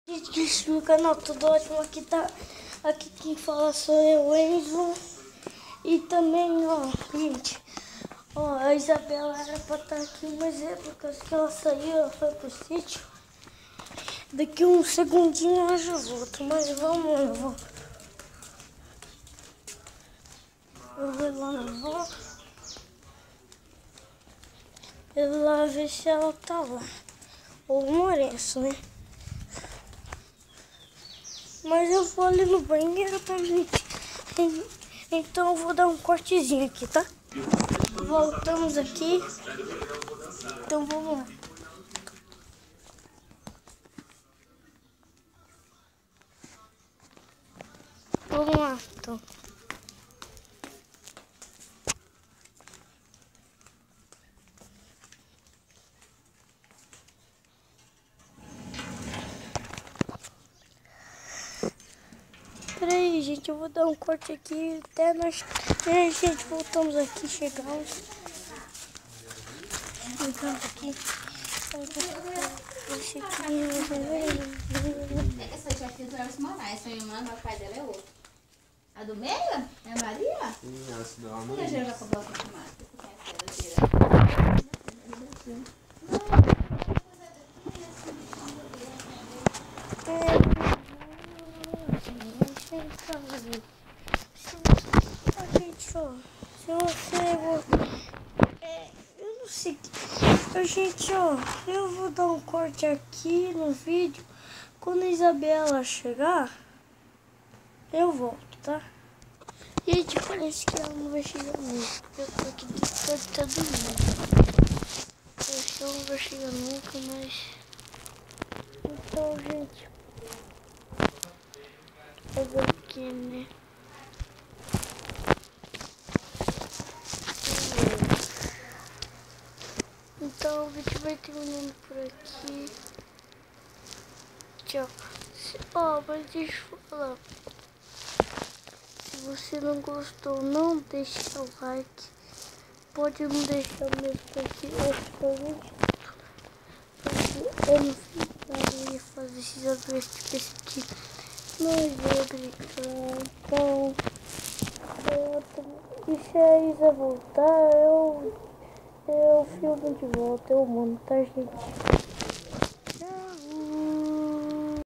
Gente, no canal Tudo Ótimo, aqui quem fala sou eu, Enzo. E também, ó, gente, ó, a Isabela era pra estar aqui, mas é por causa que ela saiu, ela foi pro sítio. Daqui um segundinho ela já volta, mas vamos, eu vou lá na avó, eu vou lá ver se ela tá lá, ou o Lourenço, né? Mas eu vou ali no banheiro pra gente. Então eu vou dar um cortezinho aqui, tá? Voltamos aqui. Então vamos lá. Vamos lá, então. Peraí, gente, eu vou dar um corte aqui até nós. Gente, voltamos aqui, chegamos aqui. Essa jaqueta é Elcio Moraes, sua irmã, mas o pai dela é outro. A do meio? É a Maria? Sim, essa da E a Gera já comprou a confirmada? Eu não sei. Gente, ó, eu vou dar um corte aqui no vídeo. Quando a Isabela chegar, eu volto, tá? Gente, parece que ela não vai chegar nunca, porque eu tô aqui dentro, tá dormindo. Acho que ela não vai chegar nunca, mas... Então, gente... Fazer o que, né? Então o vídeo vai terminando por aqui. Tchau. Ó, mas deixa eu falar. Se você não gostou, não deixe o like. Pode não deixar mesmo, porque eu não fiz nada, eu ia fazer esses adversos desse tipo. Mas é obrigado. Então, e se a Isa voltar, eu filmo de volta, eu mando, tá, gente?